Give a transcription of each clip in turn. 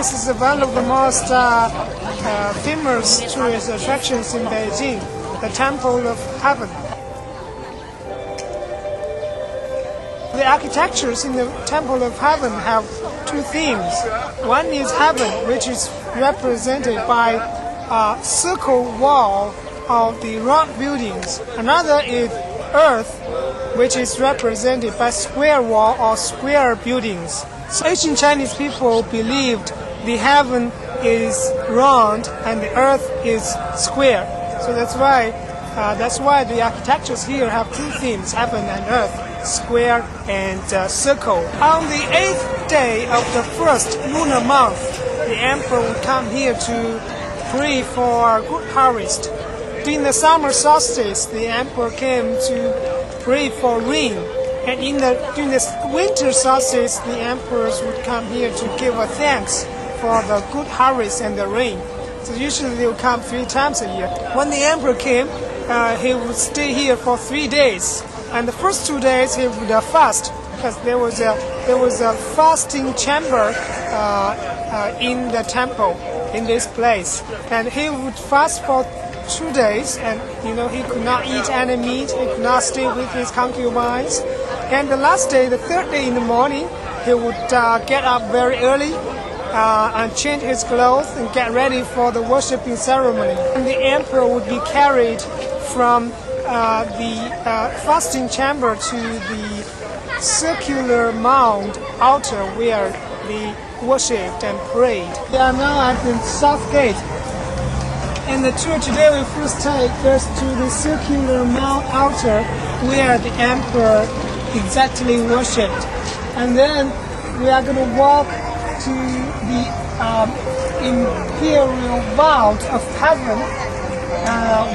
This is one of the most famous tourist attractions in Beijing, the Temple of Heaven. The architectures in the Temple of Heaven have two themes. One is heaven, which is represented by a circle wall of the rock buildings. Another is earth, which is represented by square wall or square buildings. So ancient Chinese people believed the heaven is round and the earth is square. So that's why the architectures here have two themes, heaven and earth, square and circle. On the 8th day of the first lunar month, the emperor would come here to pray for good harvest. During the summer solstice, the emperor came to pray for rain. And during the winter solstice, the emperors would come here to give a thanks for the good harvest and the rain. So usually they would come 3 times a year. When the emperor came, he would stay here for 3 days. And the first 2 days he would fast, because there was a fasting chamber in the temple in this place. And he would fast for 2 days, and he could not eat any meat. He could not stay with his concubines. And the last day, the 3rd day in the morning, he would get up very early and change his clothes and get ready for the worshiping ceremony. And the emperor would be carried from the fasting chamber to the circular mound altar where they worshipped and prayed. We are now at the south gate. And the tour today we first take us to the circular mound altar where the emperor exactly worshipped. And then we are going to walk to the imperial vault of heaven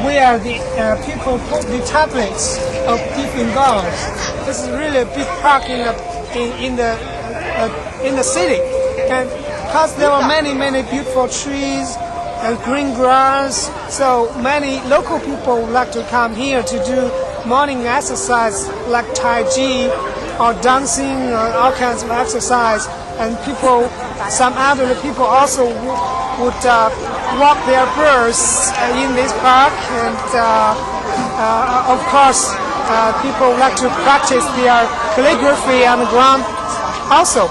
where the people put the tablets of different gods. This is really a big park in the city. And because there were many beautiful trees and green grass, so many local people would like to come here to do morning exercise like Tai Chi or dancing or all kinds of exercise. And some elderly people also would walk their birds in this park. And of course, people would like to practice their calligraphy on the ground also.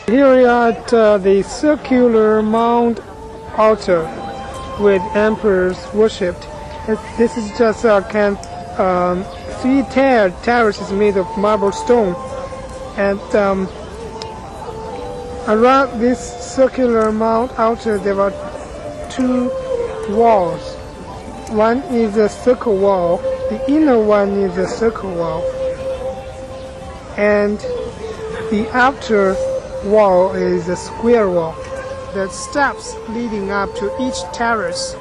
Here we are at the circular mound altar with emperors worshipped. This is just 3 terraces made of marble stone, and around this circular mound altar there are 2 walls. One is a circle wall, the inner one is a circle wall, and the outer wall is a square wall. The steps leading up to each terrace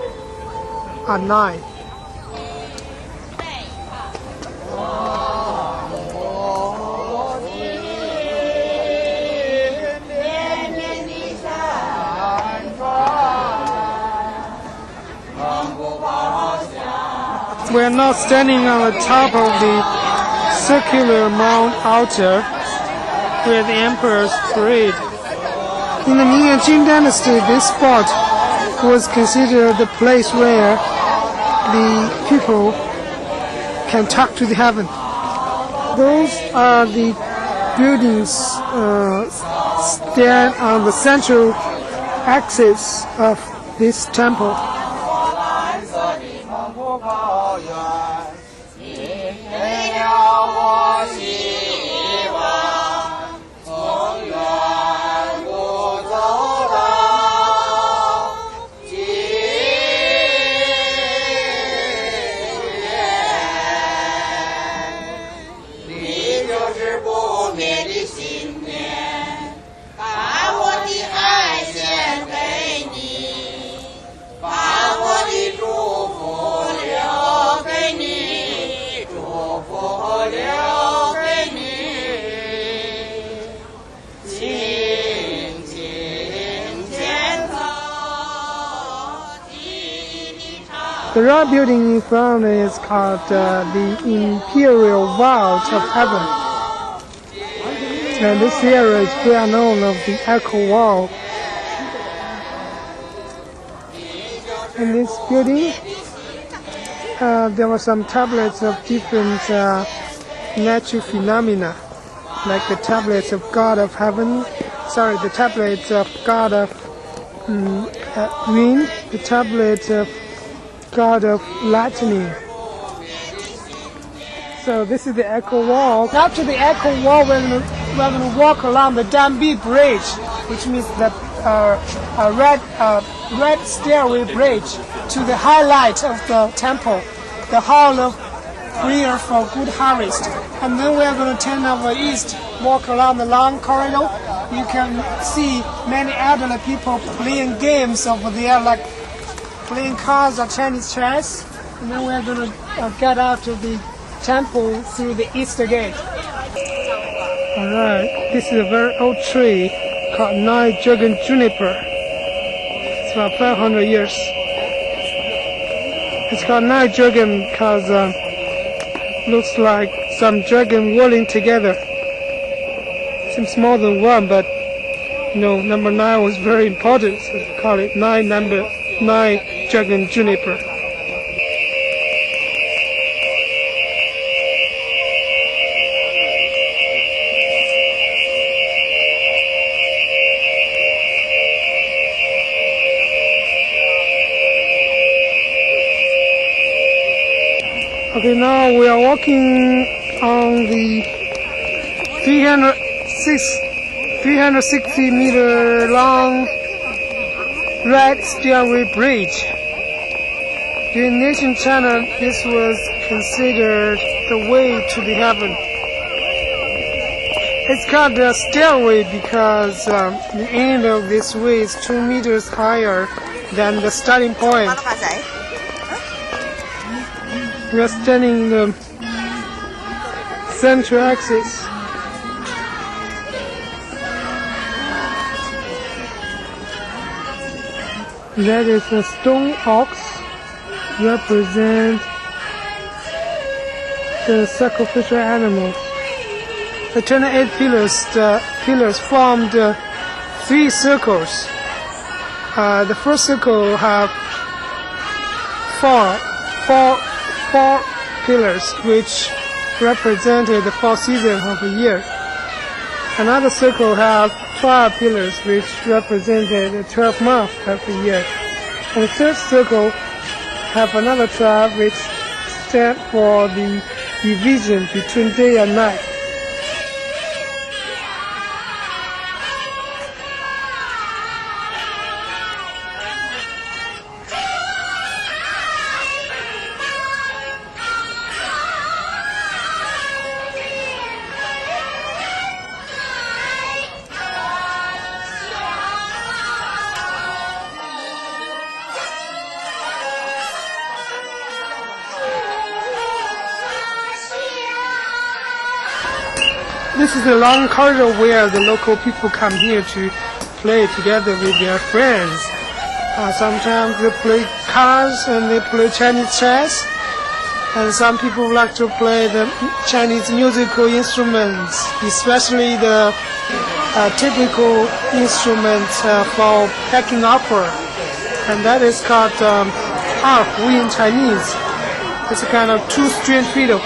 are 9. We are now standing on the top of the circular mound altar where the emperors prayed. In the Ming Qing dynasty, this spot was considered the place where the people can talk to the heaven. Those are the buildings stand on the central axis of this temple. The red building in front is called the Imperial Vault of Heaven. And this area is well known of the Echo Wall. In this building, there were some tablets of different natural phenomena, like the tablets of God of Heaven, the tablets of God of Wind, the tablets of God of Lightning. So this is the Echo Wall. After the Echo Wall, we're going to walk along the Danbi Bridge, which means that a red stairway bridge to the highlight of the temple, the Hall of Prayer for Good Harvest. And then we're going to turn over east, walk along the long corridor. You can see many elderly people playing games over there, like playing cards or Chinese chess. And then we're going to get out of the temple through the east gate. Alright, this is a very old tree called Nine Dragon Juniper. It's about 500 years. It's called Nine Dragon because looks like some dragon whirling together. Seems more than one, but number 9 was very important, so they call it Nine Dragon Juniper. Okay, now we are walking on the 360 meter long red stairway bridge. In ancient China, this was considered the way to the heaven. It's called the stairway because the end of this way is 2 meters higher than the starting point. We are standing in the central axis. That is a stone ox, represent the sacrificial animals. The 28 pillars formed 3 circles. The first circle have four pillars, which represented the 4 seasons of the year. Another circle have 12 pillars, which represented the 12 months of the year. And the third circle have another 12, which stand for the division between day and night. This is a long corridor where the local people come here to play together with their friends. Sometimes they play cards and they play Chinese chess. And some people like to play the Chinese musical instruments, especially the typical instruments for backing opera. And that is called erhu in Chinese. It's a kind of 2-string fiddle.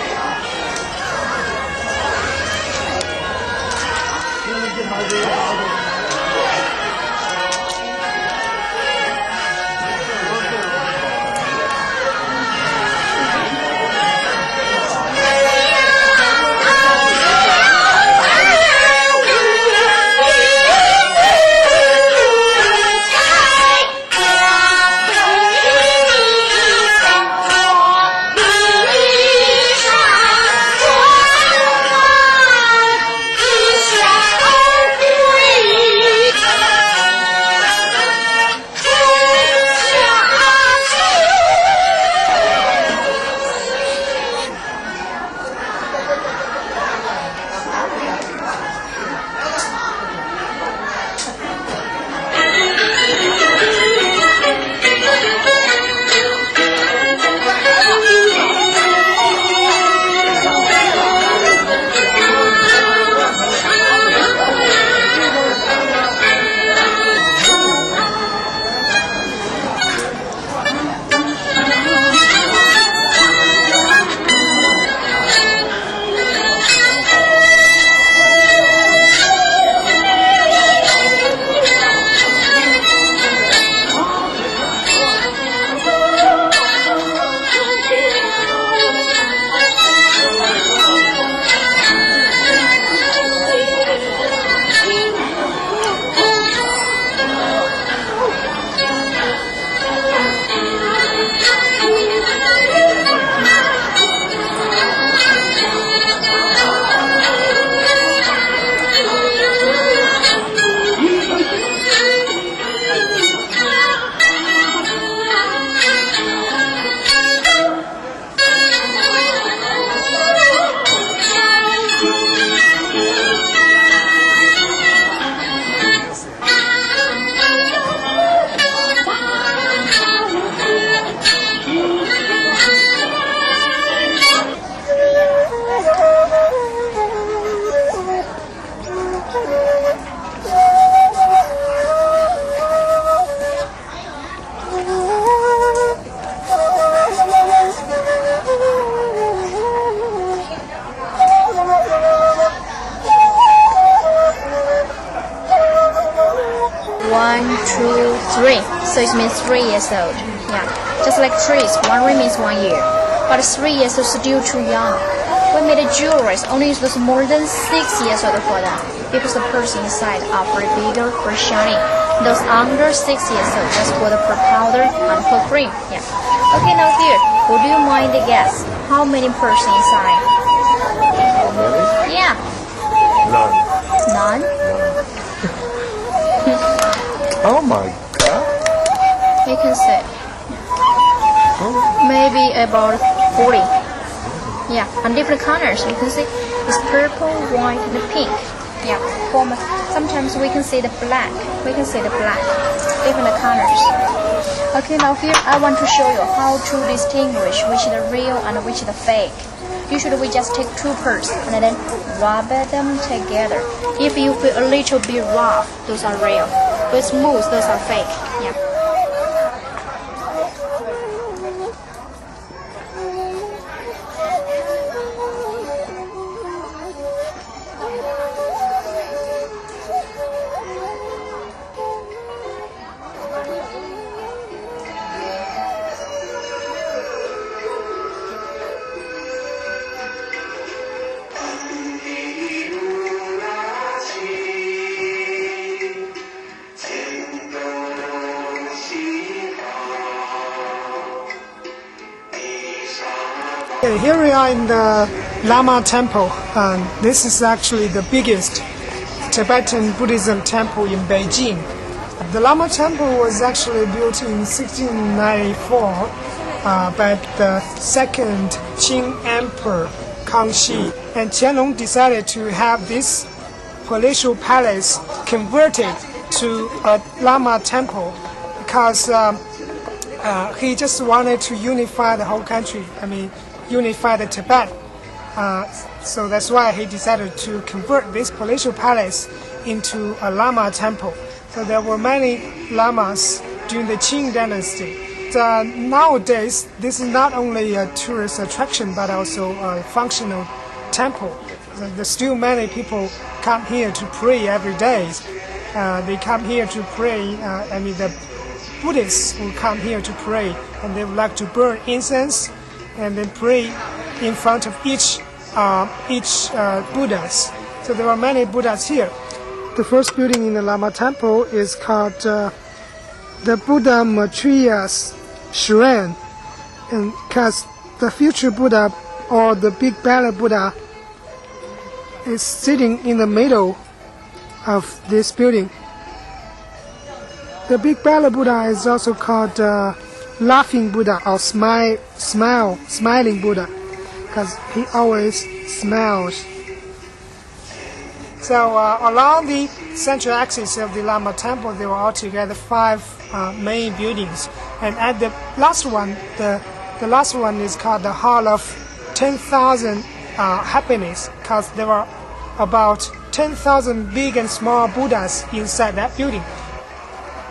1, 2, 3. So it means 3 years old. Yeah, just like trees, 1 ring means 1 year. But 3 years old is still too young. We made jewelry only use those more than 6 years old for them, because the pearls inside are very bigger, very shiny. Those under 6 years old just for the pearl powder and pearl cream. Yeah. Okay, now here, would you mind to guess how many pearls inside? How many? Yeah. None. None? Oh my god. You can say. Oh. Maybe about 40. Yeah, and different colors. You can see it's purple, white, and pink. Yeah, sometimes we can see the black. Different colors. Okay, now here I want to show you how to distinguish which is the real and which is the fake. Usually we just take 2 pearls and then rub them together. If you feel a little bit rough, those are real. If smooth, those are fake. Yeah. Okay, here we are in the Lama Temple, and this is actually the biggest Tibetan Buddhism temple in Beijing. The Lama Temple was actually built in 1694 by the second Qing Emperor Kangxi, and Qianlong decided to have this palatial palace converted to a Lama temple because he just wanted to unify the whole country. Unify the Tibet. So that's why he decided to convert this palatial palace into a Lama temple. So there were many lamas during the Qing dynasty. Nowadays, this is not only a tourist attraction but also a functional temple. There's still many people come here to pray every day. They come here to pray. The Buddhists will come here to pray, and they would like to burn incense and then pray in front of each Buddhas. So there are many Buddhas here. The first building in the Lama Temple is called the Buddha Maitreya Shrine, and because the future Buddha or the Big Belly Buddha is sitting in the middle of this building. The Big Belly Buddha is also called Laughing Buddha or smiling Buddha, because he always smiles. So along the central axis of the Lama Temple, there were altogether 5 main buildings, and at the last one, the last one is called the Hall of 10,000 Happiness, because there were about 10,000 big and small Buddhas inside that building.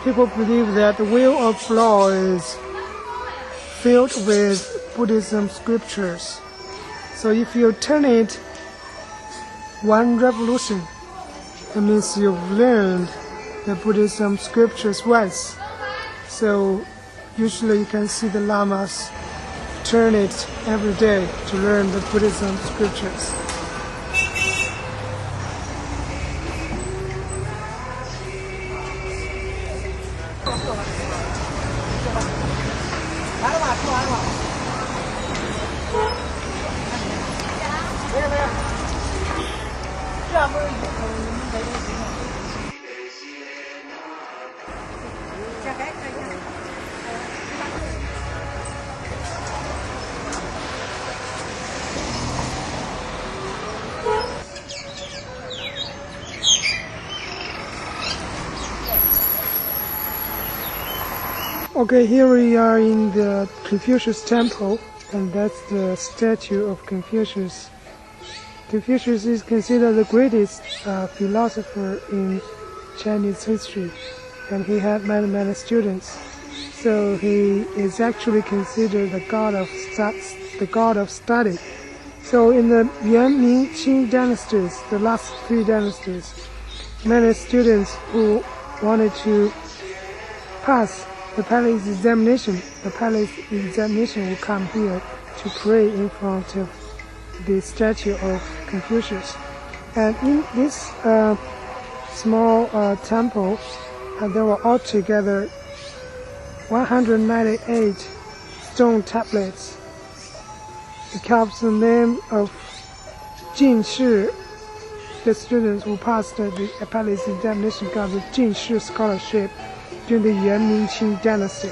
People believe that the wheel of law is filled with Buddhism scriptures. So if you turn it one revolution, it means you've learned the Buddhism scriptures once. So usually you can see the lamas turn it every day to learn the Buddhism scriptures. Okay, here we are in the Confucius temple, and that's the statue of Confucius. Confucius is considered the greatest philosopher in Chinese history, and he had many students. So he is actually considered the god of study. So in the Yuan, Ming, Qing dynasties, the last 3 dynasties, many students who wanted to pass the palace examination, the palace examination will come here to pray in front of the statue of Confucius. And in this small temple, there were altogether 198 stone tablets. It carries the name of Jin Shi. The students who passed the palace examination got the Jin Shi scholarship during the Yuan Mingqing dynasty.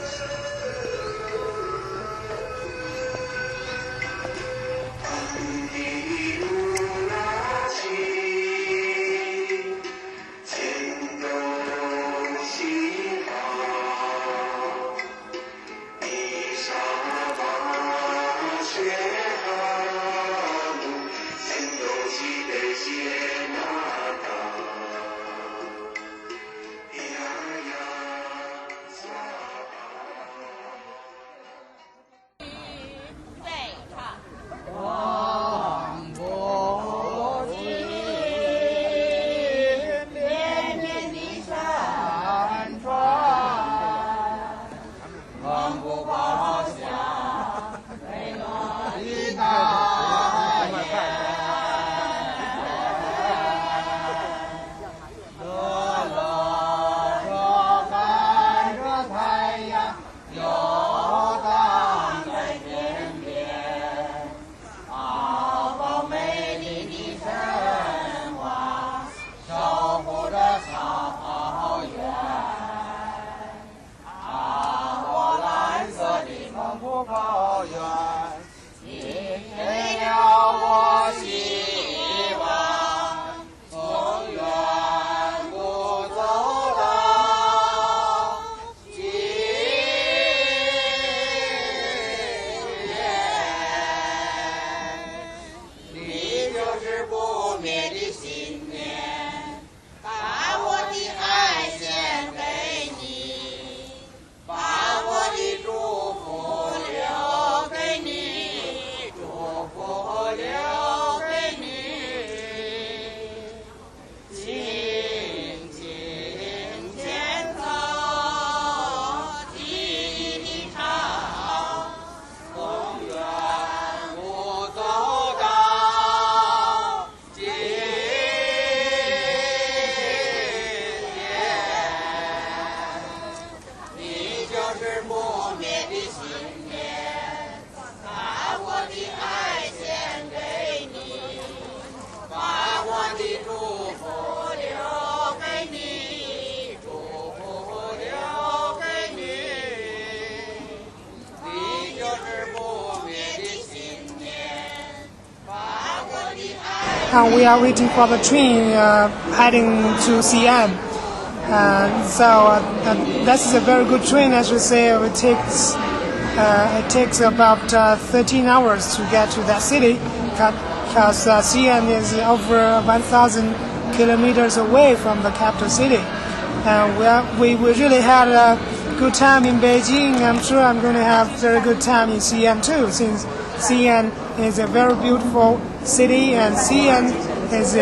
We are waiting for the train heading to Xi'an. This is a very good train, I should say. It takes about 13 hours to get to that city, because Xi'an is over 1,000 kilometers away from the capital city. We really had a good time in Beijing. I'm sure I'm going to have a very good time in Xi'an too, since Xi'an is a very beautiful city, and Xi'an is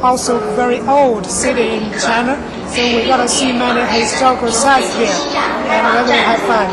also a very old city in China. So we're going to see many historical sites here, and we're going to have fun.